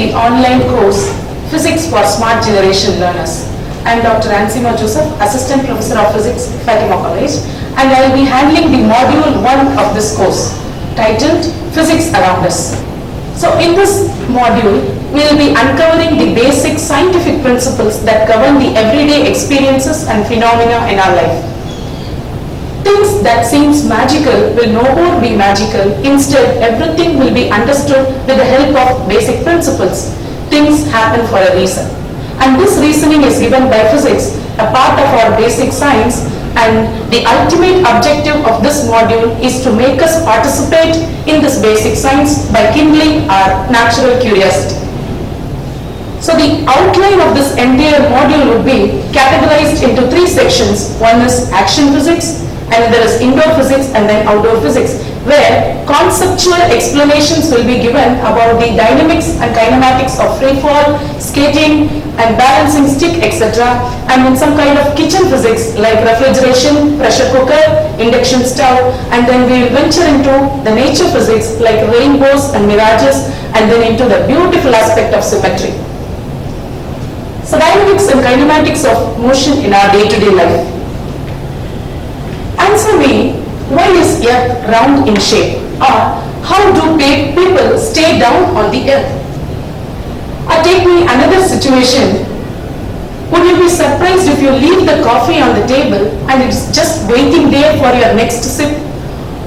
the online course Physics for Smart Generation Learners. I am Dr. Ansima Joseph, Assistant Professor of Physics, Fatima College, and I will be handling the module 1 of this course titled Physics Around Us. So in this module, we will be uncovering the basic scientific principles that govern the everyday experiences and phenomena in our life. Things that seems magical will no more be magical. Instead, everything will be understood with the help of basic principles. Things happen for a reason. And this reasoning is given by physics, a part of our basic science, and the ultimate objective of this module is to make us participate in this basic science by kindling our natural curiosity. So the outline of this entire module would be categorized into 3 sections. One is action physics, and there is indoor physics and then outdoor physics, where conceptual explanations will be given about the dynamics and kinematics of free fall, skating and balancing stick, etc. And in some kind of kitchen physics like refrigeration, pressure cooker, induction stove, and then we will venture into the nature physics like rainbows and mirages, and then into the beautiful aspect of symmetry. So dynamics and kinematics of motion in our day-to-day life. Answer me, why is Earth round in shape? Or how do people stay down on the Earth? Or take me another situation. Would you be surprised if you leave the coffee on the table and it's just waiting there for your next sip?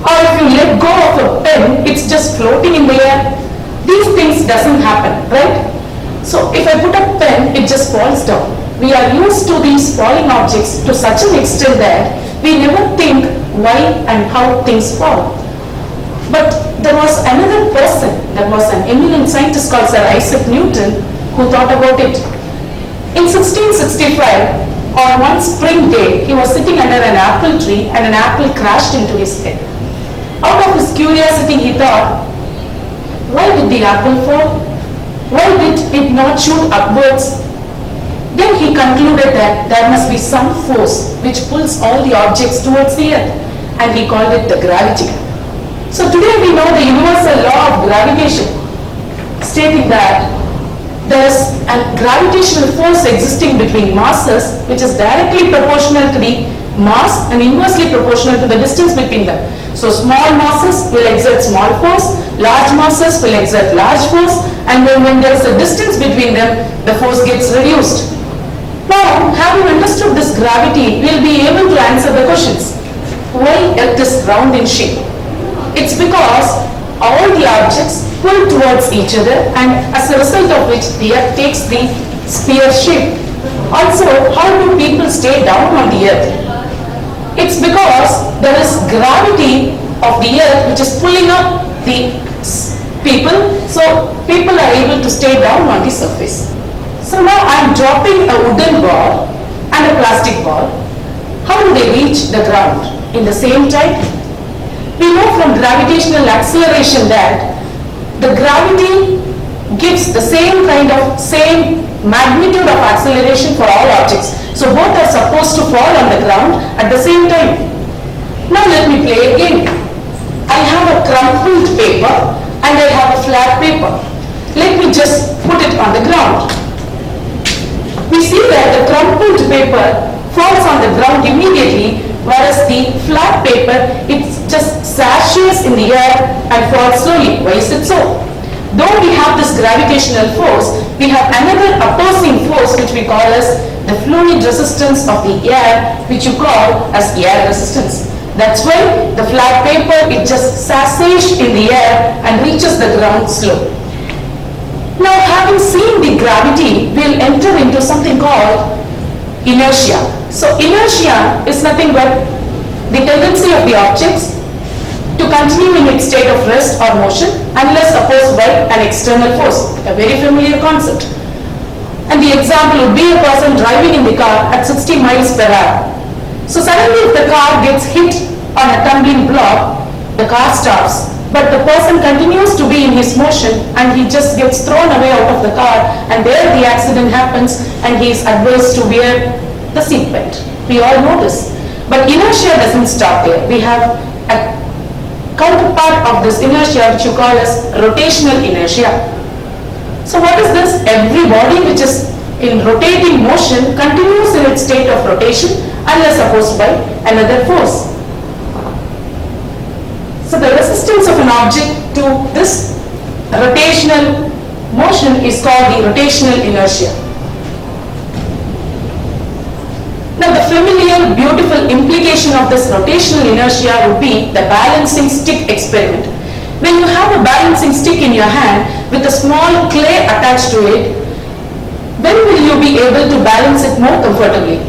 Or if you let go of a pen, it's just floating in the air? These things doesn't happen, right? So if I put a pen, it just falls down. We are used to these falling objects to such an extent that we never think why and how things fall. But there was another person, there was an eminent scientist called Sir Isaac Newton, who thought about it. In 1665, on one spring day, he was sitting under an apple tree and an apple crashed into his head. Out of his curiosity, he thought, why did the apple fall? Why did it not shoot upwards? Then he concluded that there must be some force which pulls all the objects towards the earth, and he called it the gravity. So today we know the universal law of gravitation, stating that there is a gravitational force existing between masses which is directly proportional to the mass and inversely proportional to the distance between them. So small masses will exert small force, large masses will exert large force, and then when there is a distance between them, the force gets reduced. Now, having understood this gravity, we will be able to answer the questions. Why Earth is round in shape? It's because all the objects pull towards each other, and as a result of which the Earth takes the sphere shape. Also, how do people stay down on the Earth? It's because there is gravity of the Earth which is pulling up the people, so people are able to stay down on the surface. So now I am dropping a wooden ball and a plastic ball. How do they reach the ground? In the same time? We know from gravitational acceleration that the gravity gives the same magnitude of acceleration for all objects. So both are supposed to fall on the ground at the same time. Now let me play a game. I have a crumpled paper and I have a flat paper. Let me just put it on the ground. We see that the crumpled paper falls on the ground immediately, whereas the flat paper, it just sashes in the air and falls slowly. Why is it so? Though we have this gravitational force, we have another opposing force which we call as the fluid resistance of the air, which you call as air resistance. That's why the flat paper, it just sashes in the air and reaches the ground slow. Now, having seen the gravity, we'll enter into something called inertia. So inertia is nothing but the tendency of the objects to continue in its state of rest or motion unless opposed by an external force, a very familiar concept. And the example would be a person driving in the car at 60 miles per hour. So suddenly if the car gets hit on a tumbling block, the car stops, but the person continues to be in his motion and he just gets thrown away out of the car, and there the accident happens and he is advised to wear the seat belt. We all know this. But inertia doesn't stop there. We have a counterpart of this inertia which you call as rotational inertia. So what is this? Every body which is in rotating motion continues in its state of rotation unless opposed by another force. So the resistance of an object to this rotational motion is called the rotational inertia. Now the familiar beautiful implication of this rotational inertia would be the balancing stick experiment. When you have a balancing stick in your hand with a small clay attached to it, when will you be able to balance it more comfortably?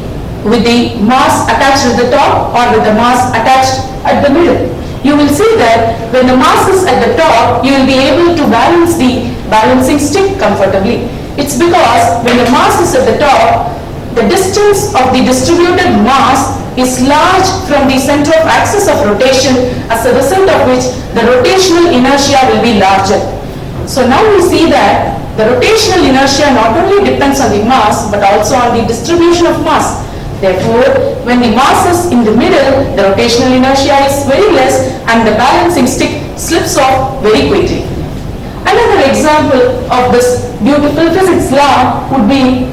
With the mass attached at the top or with the mass attached at the middle? You will see that when the mass is at the top, you will be able to balance the balancing stick comfortably. It's because when the mass is at the top, the distance of the distributed mass is large from the center of axis of rotation, as a result of which the rotational inertia will be larger. So now we see that the rotational inertia not only depends on the mass but also on the distribution of mass. Therefore, when the mass is in the middle, the rotational inertia is very less and the balancing stick slips off very quickly. Another example of this beautiful physics law would be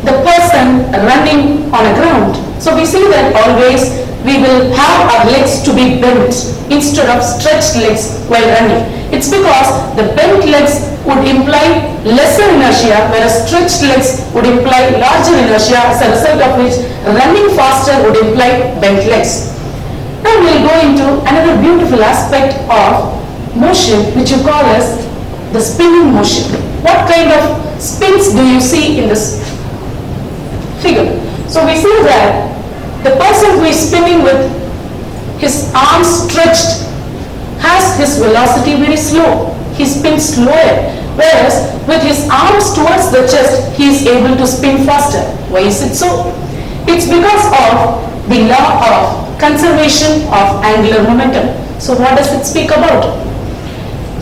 the person running on a ground. So we see that always we will have our legs to be bent instead of stretched legs while running. It's because the bent legs would imply lesser inertia, whereas stretched legs would imply larger inertia, as a result of which running faster would imply bent legs. Now we'll go into another beautiful aspect of motion, which you call as the spinning motion. What kind of spins do you see in this figure? So we see that the person who is spinning with his arms stretched has his velocity very slow. He spins slower, whereas with his arms towards the chest, he is able to spin faster. Why is it so? It's because of the law of conservation of angular momentum. So what does it speak about?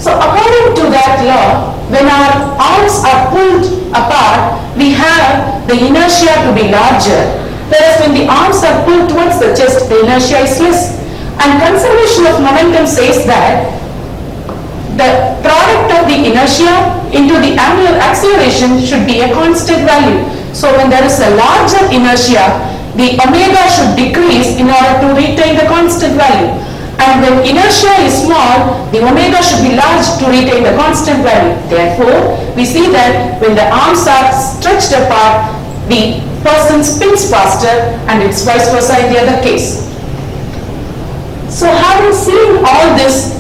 So according to that law, when our arms are pulled apart, we have the inertia to be larger, whereas when the arms are pulled towards the chest, the inertia is less. And conservation of momentum says that the product of the inertia into the angular acceleration should be a constant value. So when there is a larger inertia, the omega should decrease in order to retain the constant value. And when inertia is small, the omega should be large to retain the constant value. Therefore, we see that when the arms are stretched apart, the person spins faster, and it's vice versa in the other case. So having seen all this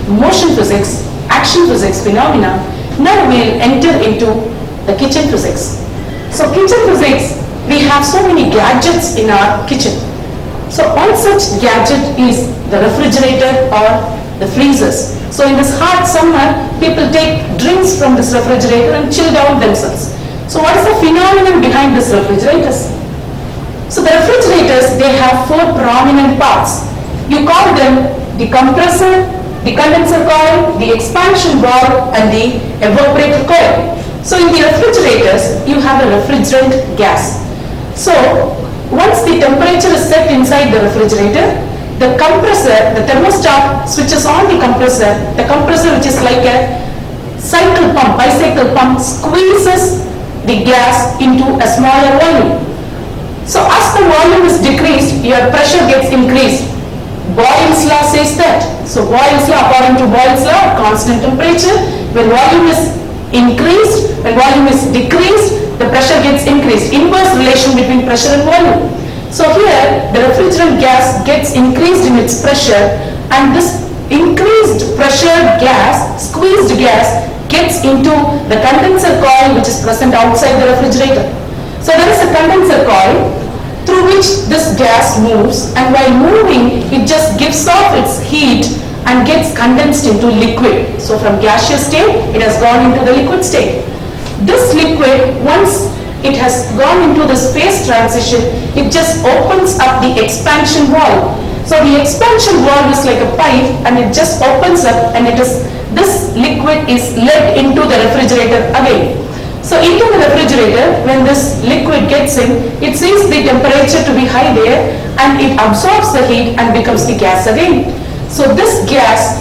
motion physics, action physics phenomena, now we'll enter into the kitchen physics. So kitchen physics, we have so many gadgets in our kitchen. So one such gadget is the refrigerator or the freezers. So in this hot summer, people take drinks from this refrigerator and chill down themselves. So what is the phenomenon behind these refrigerators? So the refrigerators, they have four prominent parts. You call them the compressor, the condenser coil, the expansion valve, and the evaporator coil. So in the refrigerators, you have a refrigerant gas. So once the temperature is set inside the refrigerator, the compressor, the thermostat switches on the compressor which is like a cycle pump, bicycle pump, squeezes the gas into a smaller volume. So as the volume is decreased, your pressure gets increased. Boyle's law says that. So Boyle's law, according to Boyle's law, constant temperature, when volume is increased, when volume is decreased, the pressure gets increased. Inverse relation between pressure and volume. So here, the refrigerant gas gets increased in its pressure, and this increased pressure gas, squeezed gas, gets into the condenser coil which is present outside the refrigerator. So there is a condenser coil through which this gas moves, and while moving, it just gives off its heat and gets condensed into liquid. So from gaseous state, it has gone into the liquid state. This liquid, once it has gone into this phase transition, it just opens up the expansion valve. So the expansion valve is like a pipe, and it just opens up, and this liquid is let into the refrigerator again. So into the refrigerator, when this liquid gets in, it sees the temperature to be high there, and it absorbs the heat and becomes the gas again. So this gas,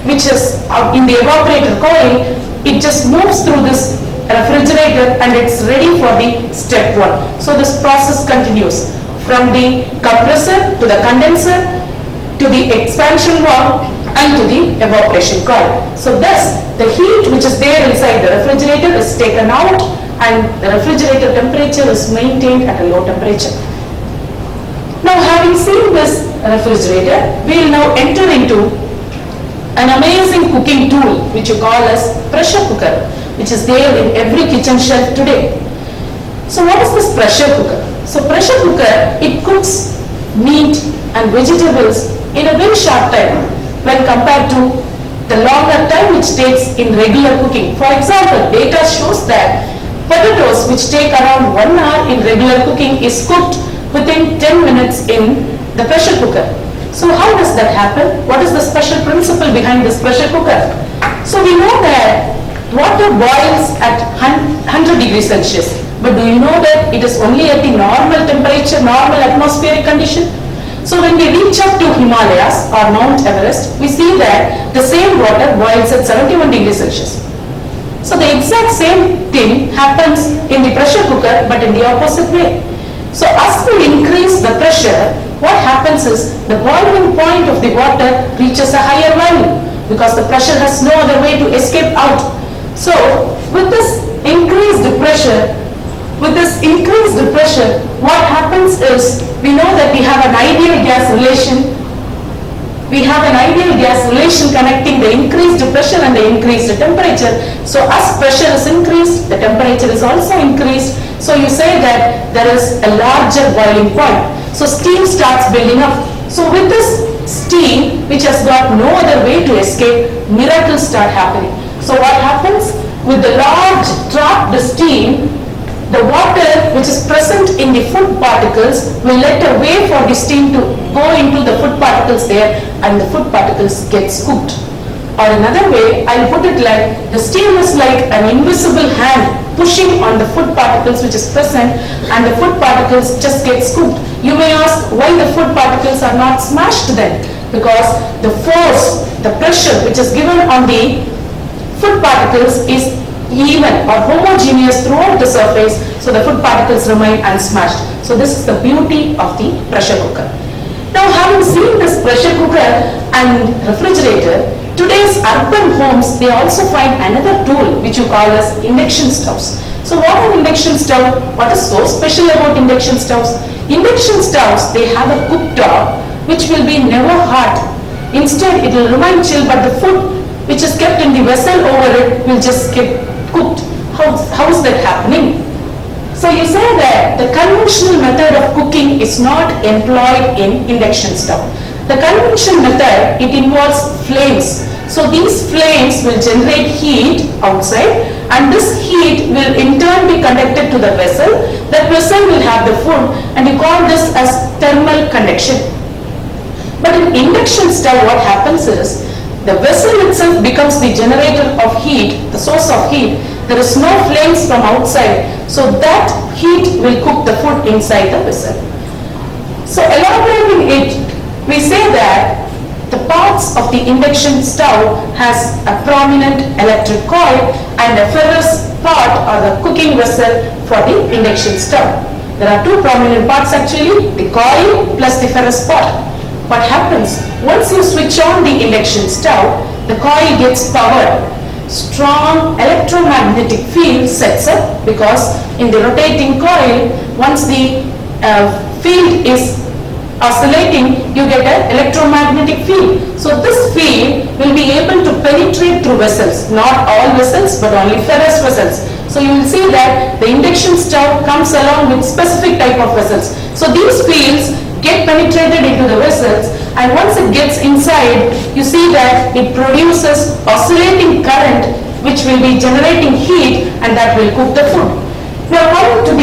which is in the evaporator coil, it just moves through this refrigerator and it's ready for the step 1. So this process continues from the compressor to the condenser to the expansion valve and to the evaporation coil. So thus the heat which is there inside the refrigerator is taken out and the refrigerator temperature is maintained at a low temperature. Now having seen this refrigerator, we will now enter into an amazing cooking tool which you call as pressure cooker, which is there in every kitchen shelf today. So what is this pressure cooker? So pressure cooker, it cooks meat and vegetables in a very short time when compared to the longer time which takes in regular cooking. For example, data shows that potatoes which take around 1 hour in regular cooking is cooked within 10 minutes in the pressure cooker. So how does that happen? What is the special principle behind this pressure cooker? So we know that water boils at 100 degrees Celsius. But do you know that it is only at the normal temperature, normal atmospheric condition? So when we reach up to Himalayas or Mount Everest, we see that the same water boils at 71 degrees Celsius. So the exact same thing happens in the pressure cooker but in the opposite way. So as we increase the pressure, what happens is the boiling point of the water reaches a higher value because the pressure has no other way to escape out. So with this increased pressure, what happens is we know that we have an ideal gas relation. We have an ideal gas relation connecting the increased pressure and the increased temperature. So as pressure is increased, the temperature is also increased. So you say that there is a larger boiling point. So steam starts building up. So with this steam, which has got no other way to escape, miracles start happening. So what happens? With the large trapped steam, the water which is present in the food particles will let a way for the steam to go into the food particles there and the food particles gets cooked. Or another way, I'll put it like the steam is like an invisible hand pushing on the food particles which is present and the food particles just gets cooked. You may ask why the food particles are not smashed then? Because the force, the pressure which is given on the food particles is even or homogeneous throughout the surface, so the food particles remain unsmashed. So this is the beauty of the pressure cooker. Now having seen this pressure cooker and refrigerator, today's urban homes, they also find another tool which you call as induction stoves. So what are induction stove? What is so special about induction stoves? Induction stoves, they have a cooktop which will be never hot. Instead, it will remain chill, but the food which is kept in the vessel over it will just get cooked. How is that happening? So you say that the conventional method of cooking is not employed in induction stove. The conventional method, it involves flames. So these flames will generate heat outside and this heat will in turn be conducted to the vessel. That vessel will have the food and you call this as thermal conduction. But in induction stove what happens is the vessel itself becomes the generator of heat, the source of heat. There is no flames from outside, so that heat will cook the food inside the vessel. So elaborating it, we say that the parts of the induction stove has a prominent electric coil and a ferrous part or the cooking vessel for the induction stove. There are two prominent parts actually, the coil plus the ferrous part. What happens? Once you switch on the induction stove, the coil gets powered. Strong electromagnetic field sets up because in the rotating coil, once the field is oscillating, you get an electromagnetic field. So this field will be able to penetrate through vessels, not all vessels but only ferrous vessels. So you will see that the induction stove comes along with specific type of vessels. So these fields get penetrated into the vessels and once it gets inside, you see that it produces oscillating current which will be generating heat and that will cook the food. Now coming to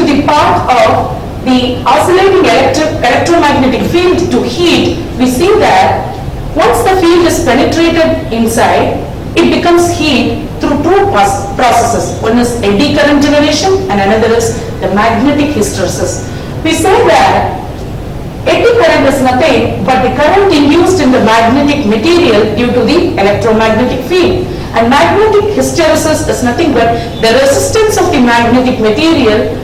the part of the oscillating electromagnetic field to heat, we see that once the field is penetrated inside, it becomes heat through two processes. One is eddy current generation and another is the magnetic hysteresis. We say that Eddy current is nothing but the current induced in the magnetic material due to the electromagnetic field. And magnetic hysteresis is nothing but the resistance of the magnetic material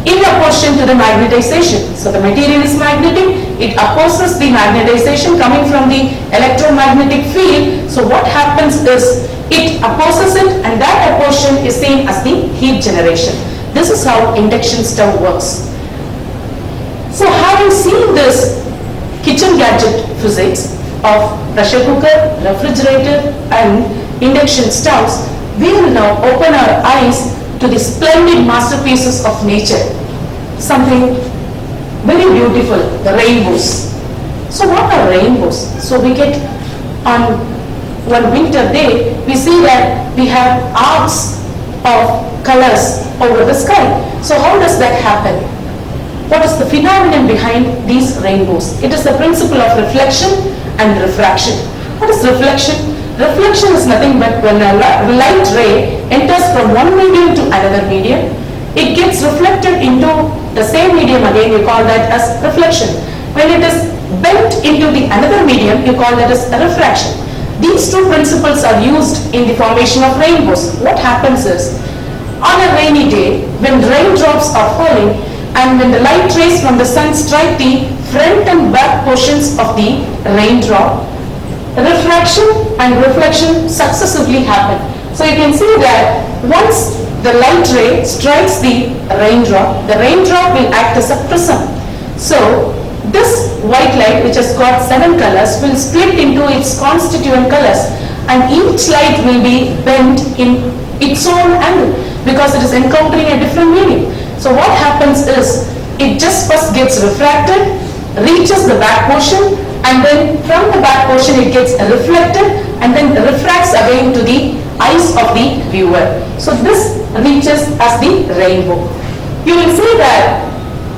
in opposition to the magnetization. So the material is magnetic, it opposes the magnetization coming from the electromagnetic field. So what happens is it opposes it, and that opposition is seen as the heat generation. This is how induction stove works. So having seen this kitchen gadget physics of pressure cooker, refrigerator and induction stoves, we will now open our eyes to the splendid masterpieces of nature. Something very beautiful, the rainbows. So what are rainbows? So we get on one winter day, we see that we have arcs of colors over the sky. So how does that happen? What is the phenomenon behind these rainbows? It is the principle of reflection and refraction. What is reflection? Reflection is nothing but when a light ray enters from one medium to another medium, it gets reflected into the same medium again, you call that as reflection. When it is bent into the another medium, you call that as refraction. These two principles are used in the formation of rainbows. What happens is, on a rainy day, when raindrops are falling, and when the light rays from the sun strike the front and back portions of the raindrop, refraction and reflection successively happen. So you can see that once the light ray strikes the raindrop will act as a prism. So this white light, which has got 7 colors, will split into its constituent colors, and each light will be bent in its own angle because it is encountering a different medium. So what happens is, it just first gets refracted, reaches the back portion, and then from the back portion it gets reflected and then refracts again to the eyes of the viewer. So this reaches as the rainbow. You will see that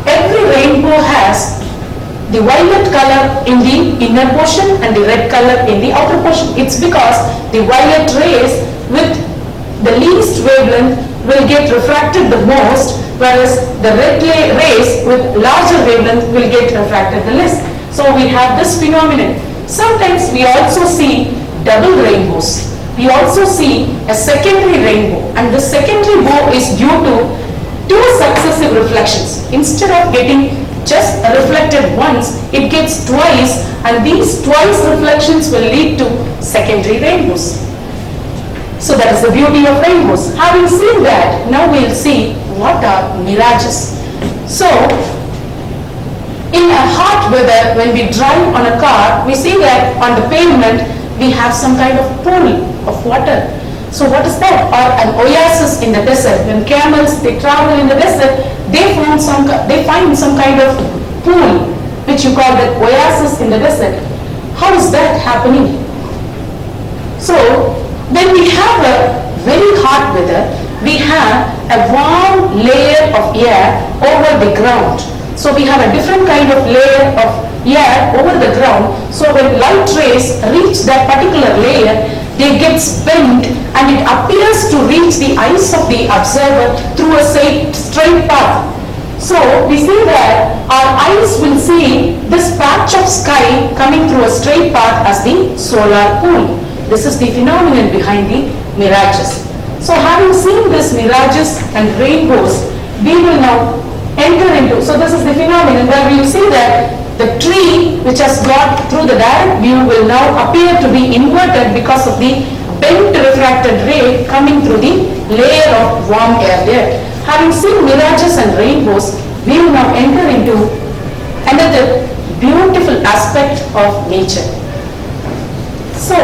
every rainbow has the violet color in the inner portion and the red color in the outer portion. It's because the violet rays with the least wavelength will get refracted the most, whereas the red rays with larger wavelength will get refracted the less. So we have this phenomenon. Sometimes we also see double rainbows. We also see a secondary rainbow, and the secondary bow is due to 2 successive reflections. Instead of getting just reflected once, it gets twice, and these twice reflections will lead to secondary rainbows. So that is the beauty of rainbows. Having seen that, now we will see what are mirages. So in a hot weather, when we drive on a car, we see that on the pavement we have some kind of pool of water. So what is that? Or an oasis in the desert. When camels, they travel in the desert, they find some kind of pool, which you call the oasis in the desert. How is that happening? So when we have a very hot weather, we have a warm layer of air over the ground. So we have a different kind of layer of air over the ground. So when light rays reach that particular layer, they get bent and it appears to reach the eyes of the observer through a straight path. So we see that our eyes will see this patch of sky coming through a straight path as the solar pool. This is the phenomenon behind the mirages. So having seen this mirages and rainbows, we will now enter into, so this is the phenomenon where we will see that the tree which has got through the direct view will now appear to be inverted because of the bent refracted ray coming through the layer of warm air there. Having seen mirages and rainbows, we will now enter into another beautiful aspect of nature. So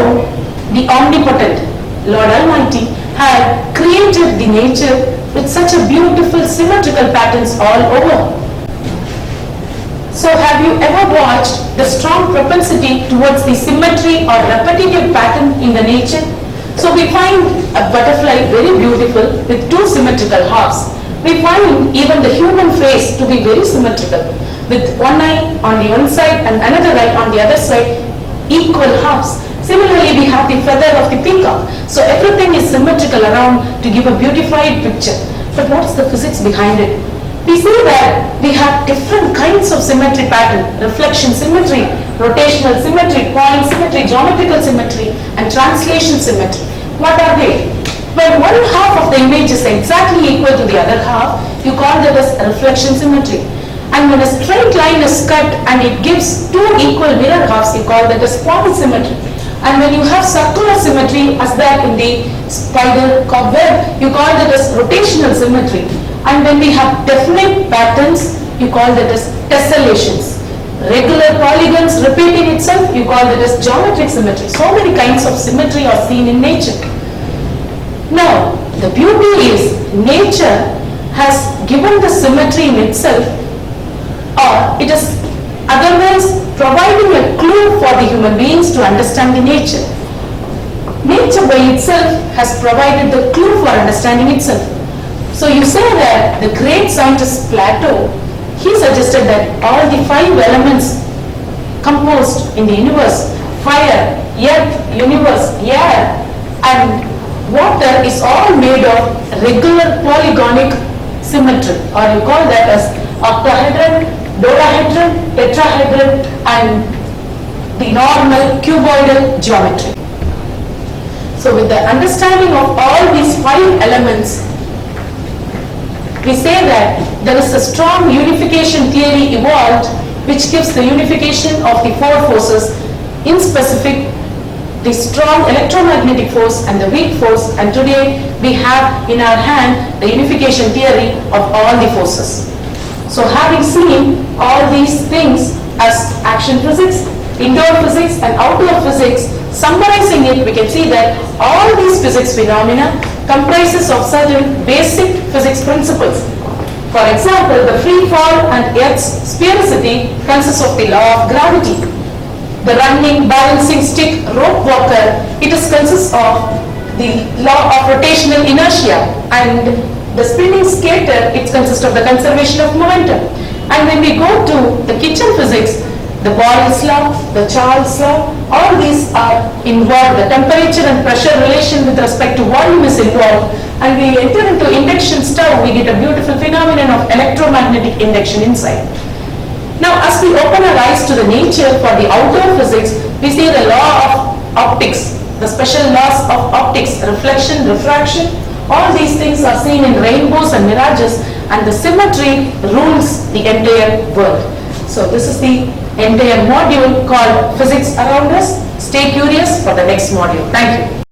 the omnipotent Lord Almighty had created the nature with such a beautiful symmetrical patterns all over. So have you ever watched the strong propensity towards the symmetry or repetitive pattern in the nature? So we find a butterfly very beautiful with 2 symmetrical halves. We find even the human face to be very symmetrical, with one eye on the one side and another eye on the other side, equal halves. Similarly, we have the feather of the peacock. So everything is symmetrical around to give a beautified picture. But what is the physics behind it? We see that we have different kinds of symmetry pattern: reflection symmetry, rotational symmetry, point symmetry, geometrical symmetry, and translation symmetry. What are they? When one half of the image is exactly equal to the other half, you call that as reflection symmetry. And when a straight line is cut and it gives two equal mirror halves, you call that as point symmetry. And when you have circular symmetry as that in the spider cobweb, you call that as rotational symmetry. And when we have definite patterns, you call that as tessellations. Regular polygons repeating itself, you call that as geometric symmetry. So many kinds of symmetry are seen in nature. Now, the beauty is nature has given the symmetry in itself, or it is otherwise providing a clue for the human beings to understand the nature. Nature by itself has provided the clue for understanding itself. So you say that the great scientist Plato, he suggested that all the 5 elements composed in the universe, fire, earth, universe, air, and water is all made of regular polygonic symmetry, or you call that as octahedron, dodahedron, tetrahedron, and the normal cuboidal geometry. So with the understanding of all these 5 elements, we say that there is a strong unification theory evolved which gives the unification of the 4 forces, in specific the strong electromagnetic force and the weak force, and today we have in our hand the unification theory of all the forces. So having seen all these things as action physics, indoor physics and outdoor physics, summarizing it, we can see that all these physics phenomena comprises of certain basic physics principles. For example, the free fall and Earth's sphericity consists of the law of gravity. The running, balancing stick, rope walker, it consists of the law of rotational inertia, and the spinning skater, it consists of the conservation of momentum. And when we go to the kitchen physics, the Boyle's law, the Charles law, all these are involved. The temperature and pressure relation with respect to volume is involved, and we enter into induction stove, we get a beautiful phenomenon of electromagnetic induction inside. Now, as we open our eyes to the nature for the outdoor physics, we see the law of optics, the special laws of optics, reflection, refraction, all these things are seen in rainbows and mirages, and the symmetry rules the entire world. So this is the entire module called Physics Around Us. Stay curious for the next module. Thank you.